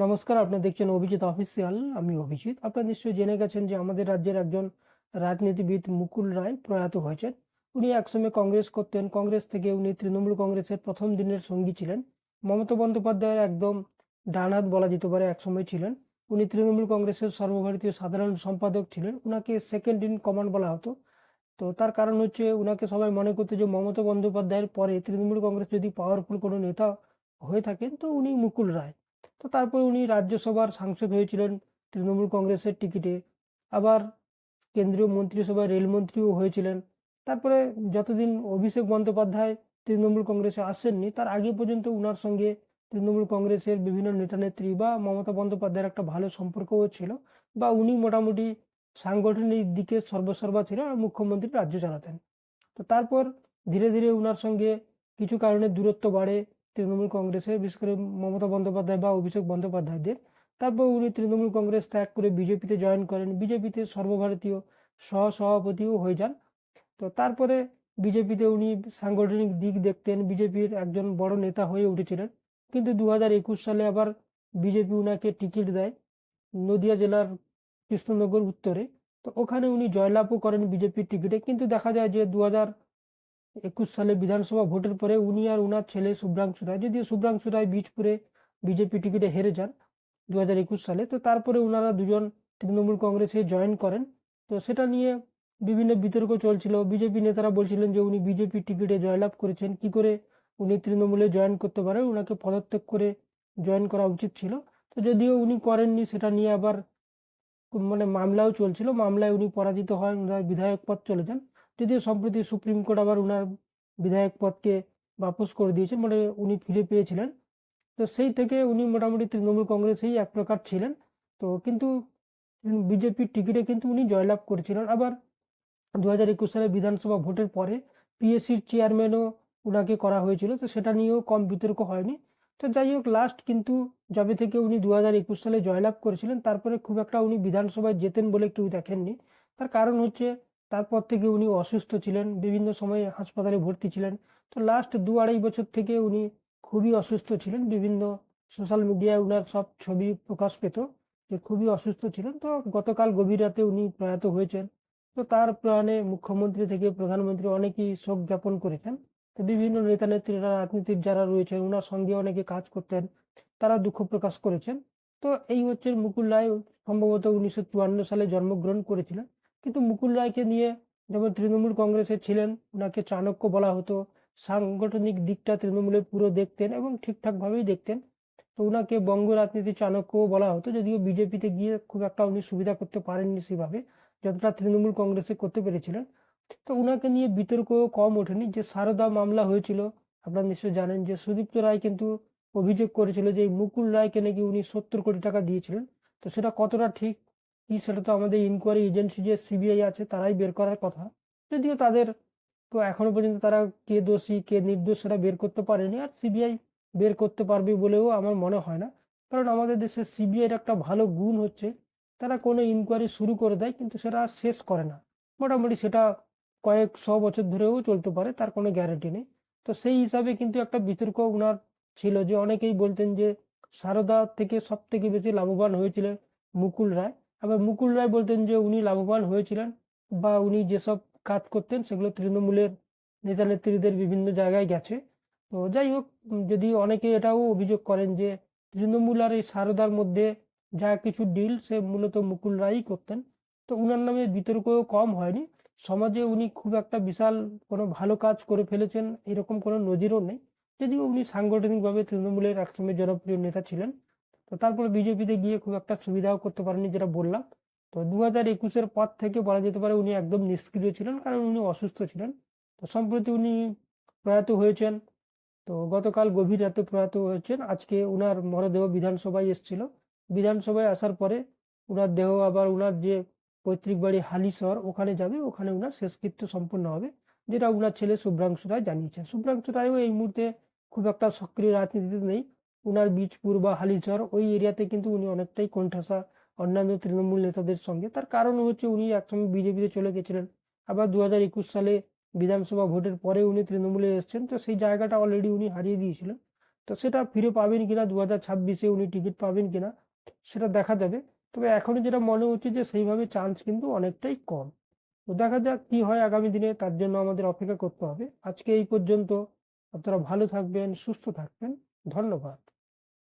নমস্কার, আপনারা দেখছেন অভিজিৎ অফিসিয়াল। আমি অভিজিৎ। আপনারা নিশ্চয়ই জেনে গেছেন যে আমাদের রাজ্যের একজন রাজনীতিবিদ মুকুল রায় প্রয়াত হয়েছেন। উনি একসময় কংগ্রেস করতেন। কংগ্রেস থেকে উনি তৃণমূল কংগ্রেসের প্রথম দিনের সঙ্গী ছিলেন। মমতা বন্দ্যোপাধ্যায়ের একদম ডান হাত বলা যেতে পারে একসময় ছিলেন। উনি তৃণমূল কংগ্রেসের সর্বভারতীয় সাধারণ সম্পাদক ছিলেন। উনাকে সেকেন্ড ইন কমান্ড বলা হতো। তো তার কারণ হচ্ছে উনাকে সবাই মনে করতো যে মমতা বন্দ্যোপাধ্যায়ের পরে তৃণমূল কংগ্রেস যদি পাওয়ারফুল কোনো নেতা হয়ে থাকেন তো উনি মুকুল রায়। তো তারপর উনি রাজ্যসভার সাংসদ হয়েছিলেন তৃণমূল কংগ্রেসের টিকিটে। আবার কেন্দ্রীয় মন্ত্রিসভায় রেলমন্ত্রীও হয়েছিলেন। তারপরে যতদিন অভিষেক বন্দ্যোপাধ্যায় তৃণমূল কংগ্রেসে আসেননি তার আগে পর্যন্ত উনার সঙ্গে তৃণমূল কংগ্রেসের বিভিন্ন নেতানেত্রী বা মমতা বন্দ্যোপাধ্যায়ের একটা ভালো সম্পর্কও ছিল, বা উনি মোটামুটি সাংগঠনিক দিকে সর্বসর্বা ছিলেন আর মুখ্যমন্ত্রী রাজ্য চালাতেন। তো তারপর ধীরে ধীরে উনার সঙ্গে কিছু কারণে দূরত্ব বাড়ে তৃণমূল কংগ্রেসের, বিশেষ করে মমতা বন্দ্যোপাধ্যায় বা অভিষেক বন্দ্যোপাধ্যায়দের। তারপর উনি তৃণমূল কংগ্রেস ত্যাগ করে বিজেপিতে জয়েন করেন। বিজেপিতে সর্বভারতীয় সহসভাপতিও হয়ে যান। তো তারপরে বিজেপিতে উনি সাংগঠনিক দিক দেখতেন, বিজেপির একজন বড় নেতা হয়ে উঠেছিলেন। কিন্তু 2021 সালে আবার বিজেপি উনাকে টিকিট দেয় নদিয়া জেলার কৃষ্ণনগর উত্তরে। তো ওখানে উনি জয়লাভও করেন বিজেপির টিকিটে। কিন্তু দেখা যায় যে 2021 সালে বিধানসভা ভোটের পরে উনি আর উনার ছেলে শুভ্রাংশু রায়, যদিও শুভ্রাংশু রায় বীজপুরে বিজেপি টিকিটে হেরে যান 2021 সালে। তো তারপরে উনারা দুজন তৃণমূল কংগ্রেসে জয়েন করেন। তো সেটা নিয়ে বিভিন্ন বিতর্ক চলছিল। বিজেপি নেতারা বলছিলেন যে উনি বিজেপি টিকিটে জয়লাভ করেছেন, কি করে উনি তৃণমূলে জয়েন করতে পারেন, উনাকে পদত্যাগ করে জয়েন করা উচিত ছিল। তো যদিও উনি করেননি, সেটা নিয়ে আবার মামলাও চলছিল। মামলায় উনি পরাজিত হন, উনার বিধায়ক পদ চলে যান। যদিও সম্প্রতি সুপ্রিম কোর্ট আবার উনার বিধায়ক পদকে বাপস করে দিয়েছেন, উনি ফিরে পেয়েছিলেন। তো সেই থেকে উনি মোটামুটি তৃণমূল কংগ্রেসেই এক প্রকার ছিলেন। তো কিন্তু বিজেপির টিকিটে কিন্তু উনি জয়লাভ করেছিলেন। আবার 2021 সালে বিধানসভা ভোটের পরে পিএসসির চেয়ারম্যানও উনাকে করা হয়েছিল। তো সেটা নিয়েও কম বিতর্ক হয়নি। তো যাই হোক, লাস্ট কিন্তু যবে থেকে উনি 2021 সালে জয়লাভ করেছিলেন তারপরে খুব একটা উনি বিধানসভায় যেতেন বলে কেউ দেখেননি। তার কারণ হচ্ছে তারপর থেকে উনি অসুস্থ ছিলেন, বিভিন্ন সময় হাসপাতালে ভর্তি ছিলেন। তো লাস্ট 2-2.5 বছর থেকে উনি খুবই অসুস্থ ছিলেন। বিভিন্ন সোশ্যাল মিডিয়ায় উনার সব ছবি প্রকাশ পেত যে খুবই অসুস্থ ছিলেন। তো গতকাল গভীর রাতে উনি প্রয়াত হয়েছেন। তো তার প্রাণে মুখ্যমন্ত্রী থেকে প্রধানমন্ত্রী অনেকেই শোক জ্ঞাপন করেছেন। তো বিভিন্ন নেতা নেত্রীরা, রাজনীতির যারা রয়েছেন ওনার সঙ্গে অনেকে কাজ করতেন, তারা দুঃখ প্রকাশ করেছেন। তো এই হচ্ছে মুকুল রায়। সম্ভবত 1954 সালে জন্মগ্রহণ করেছিলেন। কিন্তু মুকুল রায়কে নিয়ে যেমন তৃণমূল কংগ্রেসে ছিলেন, ওনাকে চাণক্য বলা হতো। সাংগঠনিক দিকটা তৃণমূলে পুরো দেখতেন এবং ঠিকঠাক ভাবেই দেখতেন। তো উনাকে বঙ্গ রাজনীতি চাণক্যও বলা হতো, যদিও বিজেপিতে গিয়ে খুব একটা উনি সুবিধা করতে পারেননি সেভাবে যতটা তৃণমূল কংগ্রেসে করতে পেরেছিলেন। তো উনাকে নিয়ে বিতর্ক কম ওঠেনি। যে সারদা মামলা হয়েছিল, আপনারা নিশ্চয়ই জানেন যে সুদীপ্ত রায় কিন্তু অভিযোগ করেছিল যে এই মুকুল রায়কে নাকি উনি 70 কোটি টাকা দিয়েছিলেন। তো সেটা কতটা ঠিক কি সেটা তো আমাদের ইনকোয়ারি এজেন্সি যে সিবিআই আছে তারাই বের করার কথা। যদিও তাদের তো এখনো পর্যন্ত তারা কে দোষী কে নির্দোষ সেটা বের করতে পারেনি, আর সিবিআই বের করতে পারবে বলেও আমার মনে হয় না। কারণ আমাদের দেশে সিবিআইয়ের একটা ভালো গুণ হচ্ছে তারা কোনো ইনকোয়ারি শুরু করে দেয় কিন্তু সেটা আর শেষ করে না। মোটামুটি সেটা কয়েক শ বছর ধরেও চলতে পারে, তার কোনো গ্যারান্টি নেই। তো সেই হিসাবে কিন্তু একটা বিতর্ক উনার ছিল যে অনেকেই বলতেন যে সারদা থেকে সব থেকে বেশি লাভবান হয়েছিলেন মুকুল রায়। আবার মুকুল রায় বলতেন যে উনি লাভবান হয়েছিলেন বা উনি যেসব কাজ করতেন সেগুলো তৃণমূলের নেতা নেত্রীদের বিভিন্ন জায়গায় গেছে। তো যাই হোক, যদি অনেকে এটাও অভিযোগ করেন যে তৃণমূল আর এই সারদার মধ্যে যা কিছু ডিল সে মূলত মুকুল রায়ই করতেন। তো উনার নামে বিতর্কও কম হয়নি। সমাজে উনি খুব একটা বিশাল কোনো ভালো কাজ করে ফেলেছেন এরকম কোনো নজিরও নেই, যদিও উনি সাংগঠনিকভাবে তৃণমূলের একসময় জনপ্রিয় নেতা ছিলেন। তো তারপরে বিজেপিতে গিয়ে খুব একটা সুবিধাও করতে পারেননি, যেটা বললাম। তো 2021-এর পর থেকে বলা যেতে পারে উনি একদম নিষ্ক্রিয় ছিলেন, কারণ উনি অসুস্থ ছিলেন। তো সম্প্রতি উনি প্রয়াত হয়েছেন। তো গতকাল গভীর রাতে প্রয়াত হয়েছেন। আজকে উনার মরদেহ বিধানসভায় এসেছিল। বিধানসভায় আসার পরে উনার দেহ আবার উনার যে পৈতৃক বাড়ি হালিশহর ওখানে যাবে, ওখানে উনার শেষকৃত্য সম্পন্ন হবে, যেটা উনার ছেলে শুভ্রাংশু রায় জানিয়েছেন। শুভ্রাংশু রায়ও এই মুহূর্তে খুব একটা সক্রিয় রাজনীতিতে নেই। উনার বীজপুর বা হালিশহর ওই এরিয়াতে কিন্তু উনি অনেকটাই কোণঠাসা অন্যান্য তৃণমূল নেতাদের সঙ্গে। তার কারণ হচ্ছে উনি একসময় বিজেপিতে চলে গেছিলেন, আবার 2021 সালে বিধানসভা ভোটের পরে উনি তৃণমূলে এসেছেন। তো সেই জায়গাটা অলরেডি উনি হারিয়ে দিয়েছিলেন। তো সেটা ফিরে পাবেন কিনা 2026-এ উনি টিকিট পাবেন কিনা সেটা দেখা যাবে। তবে এখনো যেটা মনে হচ্ছে যে সেইভাবে চান্স কিন্তু অনেকটাই কম। তো দেখা যাক কি হয় আগামী দিনে, তার জন্য আমাদের অপেক্ষা করতে হবে। আজকে এই পর্যন্ত। আপনারা ভালো থাকবেন, সুস্থ থাকবেন। ধন্যবাদ।